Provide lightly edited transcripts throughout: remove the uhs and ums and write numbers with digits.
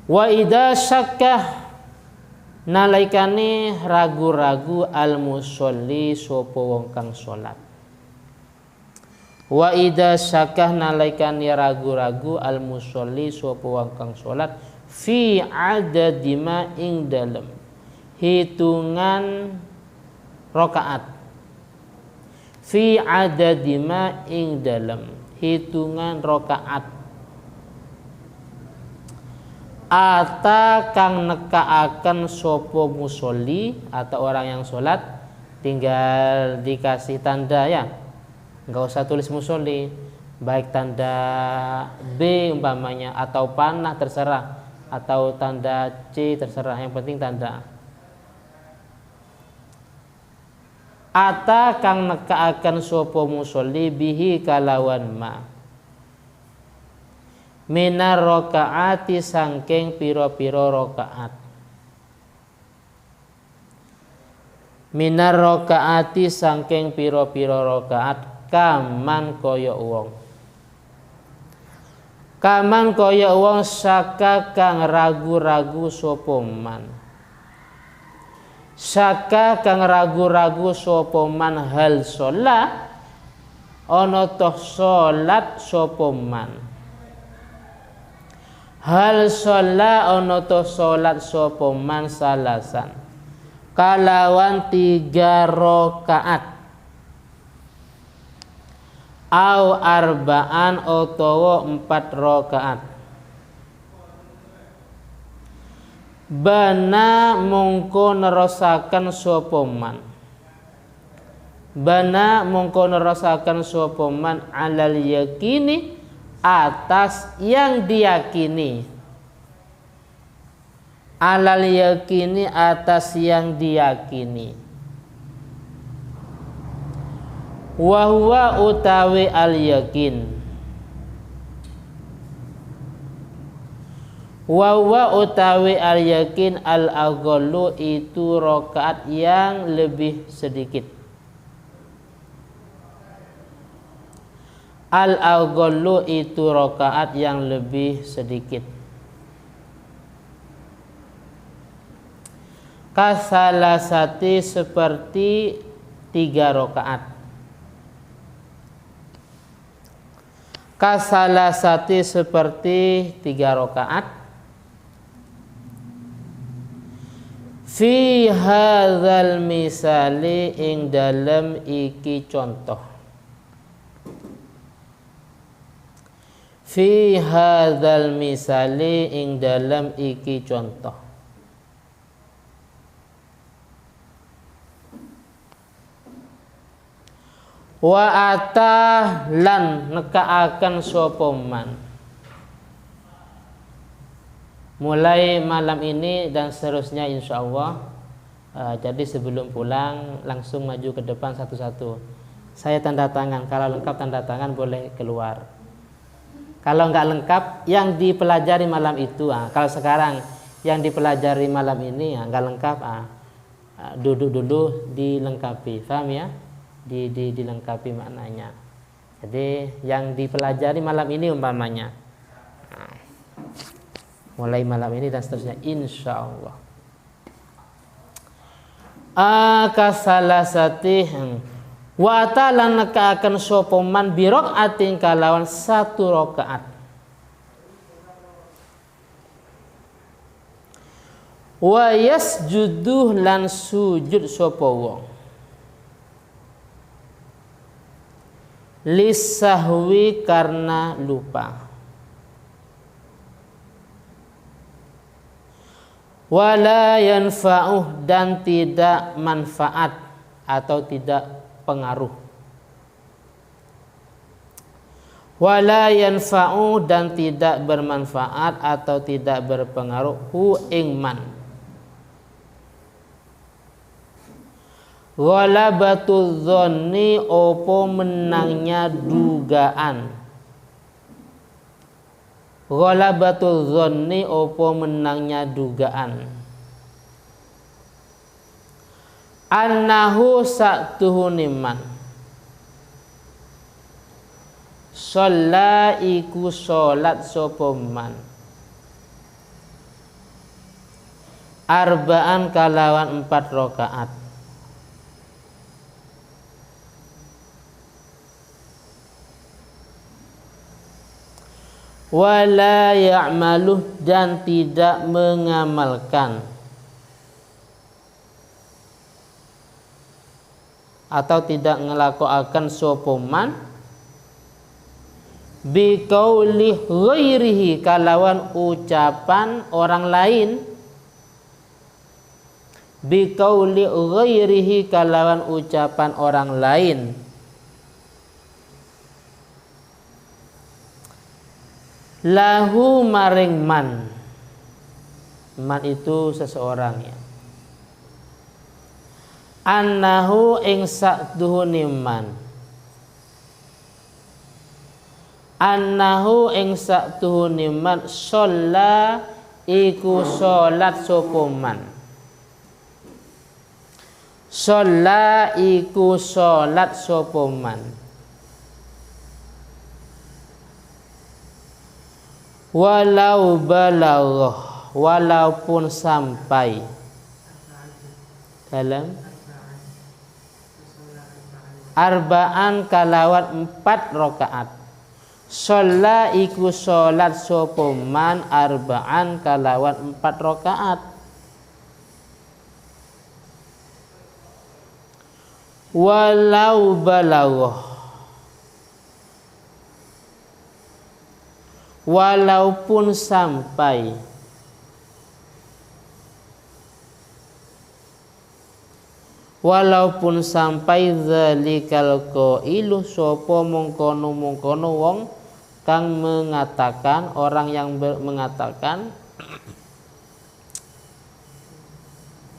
Wa idza syakka nalikane ragu-ragu al musolli sapa wong kang salat. Wa idza syakka nalikane ragu-ragu al musolli sapa wong kang salat fi adadi ma ing dalem hitungan rakaat. Fi adadi ma ing dalem hitungan rakaat. Ata kang nekaaken sapa musolli atau orang yang sholat, tinggal dikasih tanda ya, nggak usah tulis musolli, baik tanda B umpamanya atau panah terserah, atau tanda C terserah, yang penting tanda. Ata kang nekaaken sapa musolli bihi kalawan ma minar rakaati sangking piro-piro rakaat. Minar rakaati sangking piro-piro rakaat kaman kaya wong. Kaman kaya wong saka kang ragu-ragu sapa man. Saka kang ragu-ragu sapa man hal sholat ana toh salat sapa man. Hal sholat ono to sholat sopo man salasan kalawan 3 rakaat au arbaan utawa 4 rakaat. Bana mongko nerusaken sopo man. Bana mongko nerusaken sopo man alal yakini atas yang diyakini, alal yakini atas yang diyakini. Wa huwa utawi al yakin, wa huwa utawi al yakin al aghallu itu rakaat yang lebih sedikit. Al-aghallu itu rakaat yang lebih sedikit. Kasalasati seperti 3 rakaat. Kasalasati seperti 3 rakaat. Fi hadzal misali ing dalem iki contoh. Fi hadzal misali ing dalam iki contoh. Wa atah lan nekaaken sapa man. Mulai malam ini dan seterusnya insyaallah. Jadi sebelum pulang langsung maju ke depan satu-satu. Saya tanda tangan, kalau lengkap tanda tangan boleh keluar. Kalau nggak lengkap yang dipelajari malam itu, kalau sekarang yang dipelajari malam ini nggak lengkap, duduk dulu dilengkapi, paham ya? Dilengkapi maknanya. Jadi yang dipelajari malam ini umpamanya, mulai malam ini dan seterusnya, insya Allah. Kasalasati wa ta'ala nekaaken sapa man bi rakaatin kalawan 1 rakaat. Wa yasjudu lan sujud sapa wong lisahwi karena lupa. Wala yanfa'uh dan tidak manfaat atau tidak pengaruh. Wala yanfa'u dan tidak bermanfaat atau tidak berpengaruh hu ing man. Ghalabatul dzanni opo menangnya dugaan. Ghalabatul dzanni opo menangnya dugaan. Annahu sa'tuhuniman shalla iku sholat sapa man arba'an kalawan 4 rakaat. Wala ya'maluh dan tidak mengamalkan atau tidak ngelakuakan sopoman biqauli ghairihi kalawan ucapan orang lain, biqauli ghairihi kalawan ucapan orang lain, lahu maring man itu seseorang ya, annahu ing sakduhune man, annahu ing sakduhune man sholla iku sholat sapa man, sholla iku sholat sapa man, walau balaghah walaupun sampai dalam arba'an kalawan 4 rakaat, sholla iku sholat sapa man arba'an kalawan 4 rakaat, walau balaghah walaupun sampai zalikal qailu sapa mungkono wong kang mengatakan, orang yang mengatakan,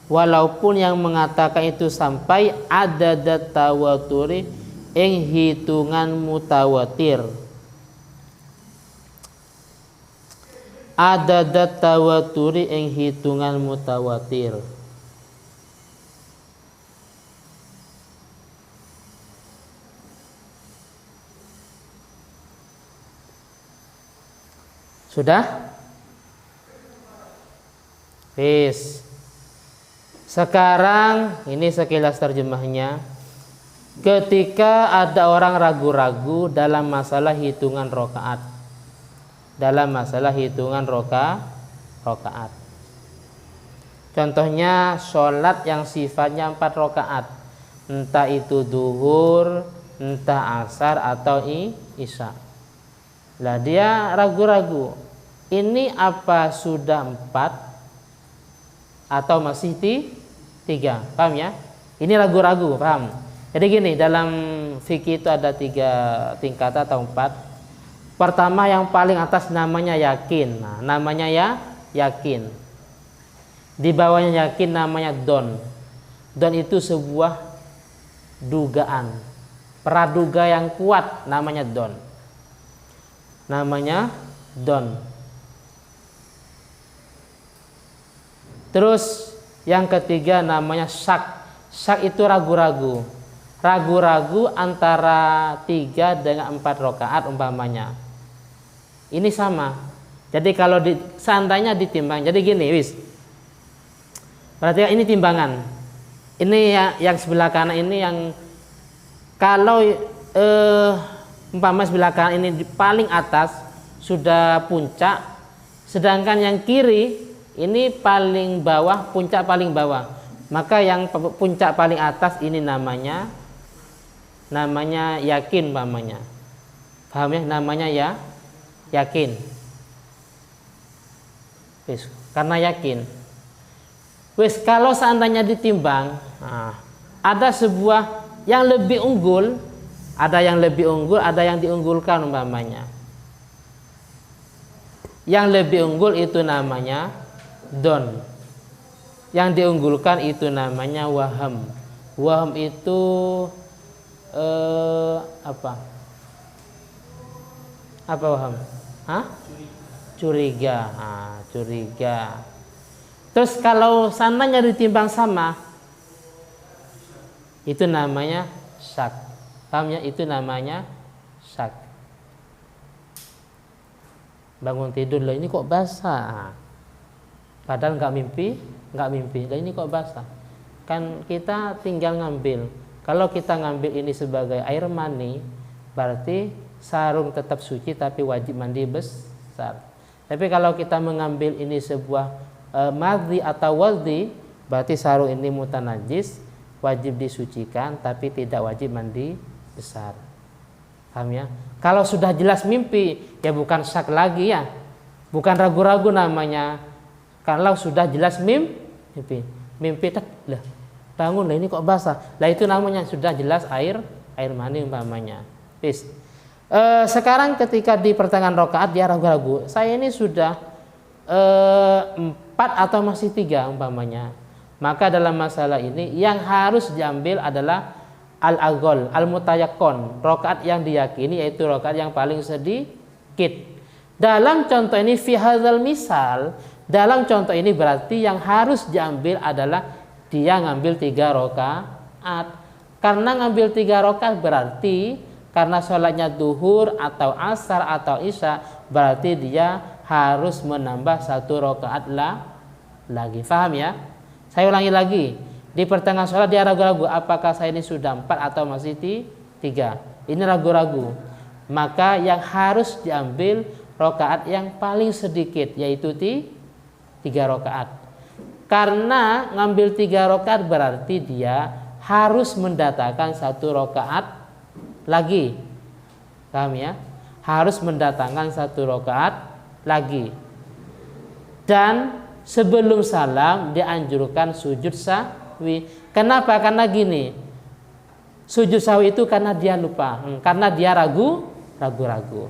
walaupun yang mengatakan itu sampai adadat tawaturi ing hitungan mutawatir, adadat tawaturi ing hitungan mutawatir. Sudah? Wis. Sekarang ini sekilas terjemahnya. Ketika ada orang ragu-ragu dalam masalah hitungan rakaat, dalam masalah hitungan rakaat. Contohnya sholat yang sifatnya 4 rakaat, entah itu duhur, entah asar atau isya. Lah dia ragu-ragu, ini apa sudah 4 atau masih 3? Paham ya? Ini ragu-ragu, paham? Jadi gini, dalam fikih itu ada 3 tingkatan atau 4. Pertama yang paling atas namanya yakin. Nah, namanya yakin. Di bawahnya yakin namanya don. Don itu sebuah dugaan, praduga yang kuat, namanya don. Namanya don. Terus yang ketiga namanya syak. Syak itu ragu-ragu. Ragu-ragu antara 3 dengan 4 rakaat umpamanya. Ini sama. Jadi kalau seandainya ditimbang, jadi gini, wis. Berarti ini timbangan. Ini yang sebelah kanan ini yang kalau umpama sebelah kanan ini di paling atas sudah puncak, sedangkan yang kiri ini paling bawah, puncak paling bawah. Maka yang puncak paling atas ini namanya yakin umpamanya. Paham ya? Namanya yakin. Wis, karena yakin. Wis, kalau seandainya ditimbang, ada sebuah yang lebih unggul, ada yang diunggulkan umpamanya. Yang lebih unggul itu namanya don. Yang diunggulkan itu namanya waham. Waham itu apa? Apa waham? Curiga. Curiga. Terus kalau sananya ditimbang sama, itu namanya syak. Paham ya? Itu namanya syak. Bangun tidur loh, ini kok basah. Padahal nggak mimpi. Nah, ini kok basah? Kan kita tinggal ngambil. Kalau kita ngambil ini sebagai air mani, berarti sarung tetap suci tapi wajib mandi besar. Tapi kalau kita mengambil ini sebuah madhi atau wadhi, berarti sarung ini mutanajis, wajib disucikan tapi tidak wajib mandi besar. Paham ya? Kalau sudah jelas mimpi, ya bukan syak lagi ya, bukan ragu-ragu namanya. Kalau sudah jelas mimpi lah, bangun lah ini kok basah. Lah itu namanya sudah jelas air mani umpamanya. Bis. Sekarang ketika di pertengahan rakaat dia ragu-ragu, saya ini sudah 4 atau masih 3 umpamanya. Maka dalam masalah ini yang harus diambil adalah al-aghol, al-mutayakkon, rakaat yang diyakini, yaitu rakaat yang paling sedikit. Dalam contoh ini fi hadzal misal, dalam contoh ini berarti yang harus diambil adalah dia ngambil 3 rakaat. Karena ngambil 3 rakaat berarti karena sholatnya duhur atau asar atau isya, berarti dia harus menambah 1 rakaat lagi. Paham ya? Saya ulangi lagi. Di pertengahan sholat dia ragu-ragu, apakah saya ini sudah 4 atau masih 3? Ini ragu-ragu. Maka yang harus diambil rakaat yang paling sedikit, yaitu 3 rakaat. Karena ngambil 3 rakaat berarti dia harus mendatangkan 1 rakaat lagi. Paham ya? Harus mendatangkan 1 rakaat lagi. Dan sebelum salam dianjurkan sujud sahwi. Kenapa? Karena gini, sujud sahwi itu karena dia lupa, karena dia ragu-ragu.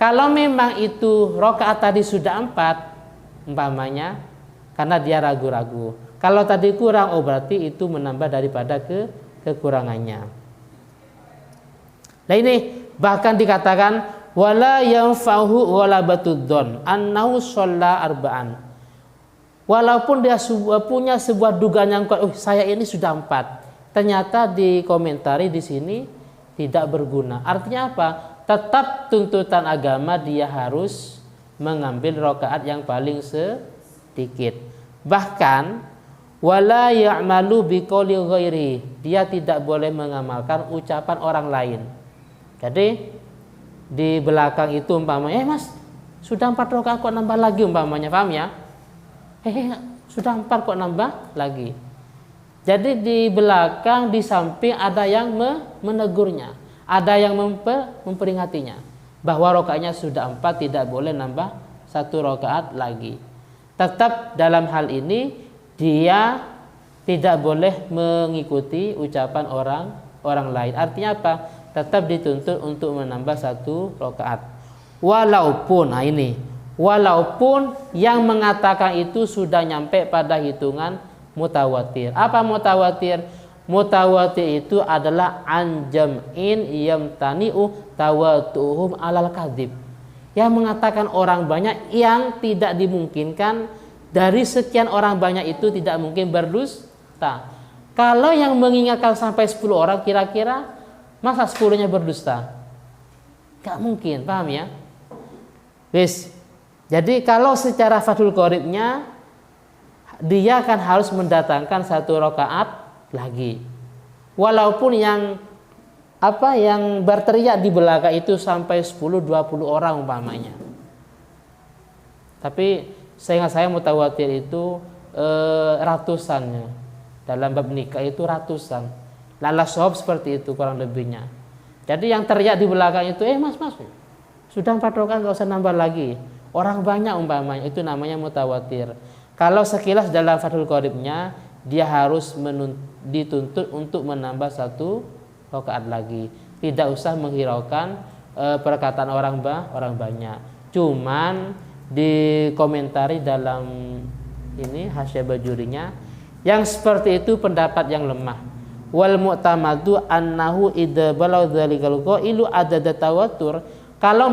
Kalau memang itu rakaat tadi sudah 4 umpamanya, karena dia ragu-ragu. Kalau tadi kurang, oh berarti itu menambah daripada kekurangannya. Nah ini bahkan dikatakan wala yanfa'uhu wala batudzon annahu shalla arba'an. Walaupun dia punya sebuah dugaan yang kuat, oh saya ini sudah 4. Ternyata dikomentari di sini tidak berguna. Artinya apa? Tetap tuntutan agama dia harus mengambil rakaat yang paling sedikit. Bahkan wala ya'malu biqauli ghairi, dia tidak boleh mengamalkan ucapan orang lain. Jadi di belakang itu umpamanya, Mas, sudah 4 rakaat kok nambah lagi umpamanya, paham ya? Sudah 4 kok nambah lagi. Jadi di belakang, di samping ada yang menegurnya, ada yang memperingatinya bahwa rakaatnya sudah 4, tidak boleh nambah 1 rakaat lagi. Tetap dalam hal ini dia tidak boleh mengikuti ucapan orang lain. Artinya apa? Tetap dituntut untuk menambah 1 rakaat. Walaupun, nah ini, walaupun yang mengatakan itu sudah nyampe pada hitungan mutawatir. Apa mutawatir? Mutawatir itu adalah anjam'in yamtani'u tawatuhum alal kadhib. Yang mengatakan orang banyak yang tidak dimungkinkan dari sekian orang banyak itu tidak mungkin berdusta. Kalau yang mengingatkan sampai 10 orang, kira-kira masa 10-nya berdusta? Gak mungkin, paham ya? Wis. Jadi kalau secara Fathul Qoribnya dia kan harus mendatangkan 1 rakaat lagi. Walaupun yang berteriak di belakang itu sampai 10-20 orang umpamanya. Tapi saya mutawatir itu ratusannya. Dalam bab nikah itu ratusan. Lala sohab seperti itu kurang lebihnya. Jadi yang teriak di belakang itu, mas, sudah 4 rakaat gak usah nambah lagi. Orang banyak umpamanya, itu namanya mutawatir. Kalau sekilas dalam Fathul Qoribnya, dia harus dituntut untuk menambah 1 rakaat lagi. Tidak usah menghiraukan perkataan orang banyak. Cuman dikomentari dalam ini Hasyiah Bajurinya, yang seperti itu pendapat yang lemah. Wal mu'tamadu annahu idza balagha dzalikal qailu adada tawatur. Kalau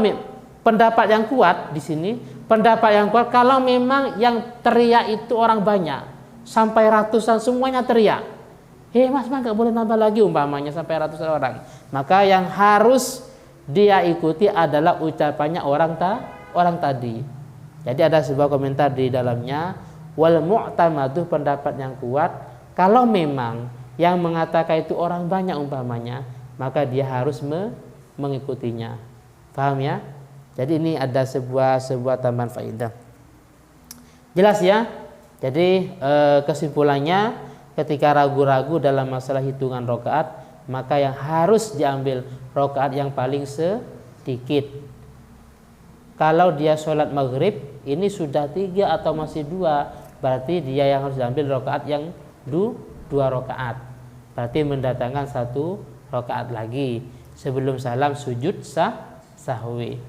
pendapat yang kuat di sini, pendapat yang kuat kalau memang yang teriak itu orang banyak, sampai ratusan semuanya teriak. Mas nggak boleh nambah lagi umpamanya sampai ratusan orang. Maka yang harus dia ikuti adalah ucapannya orang tadi. Jadi ada sebuah komentar di dalamnya, Wal mu'tamadu, pendapat yang kuat, kalau memang yang mengatakan itu orang banyak umpamanya, maka dia harus mengikutinya. Paham ya? Jadi ini ada sebuah tambahan faedah. Jelas ya? Jadi kesimpulannya, ketika ragu-ragu dalam masalah hitungan rakaat, maka yang harus diambil rakaat yang paling sedikit. Kalau dia sholat maghrib ini sudah 3 atau masih 2, berarti dia yang harus diambil rakaat yang 2 rakaat. Berarti mendatangkan 1 rakaat lagi sebelum salam sujud sahwi.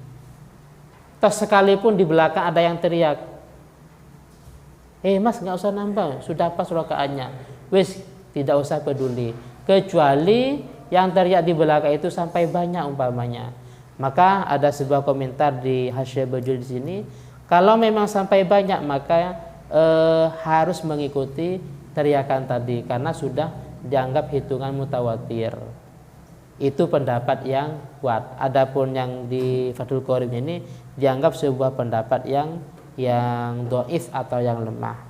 Toh sekalipun di belakang ada yang teriak, mas nggak usah nambah, sudah pas rakaatnya. Wis, tidak usah peduli. Kecuali yang teriak di belakang itu sampai banyak umpamanya. Maka ada sebuah komentar di Hasyiah Bajuri di sini, kalau memang sampai banyak maka harus mengikuti teriakan tadi karena sudah dianggap hitungan mutawatir. Itu pendapat yang kuat. Adapun yang di Fathul Qorib ini dianggap sebuah pendapat yang dhaif atau yang lemah.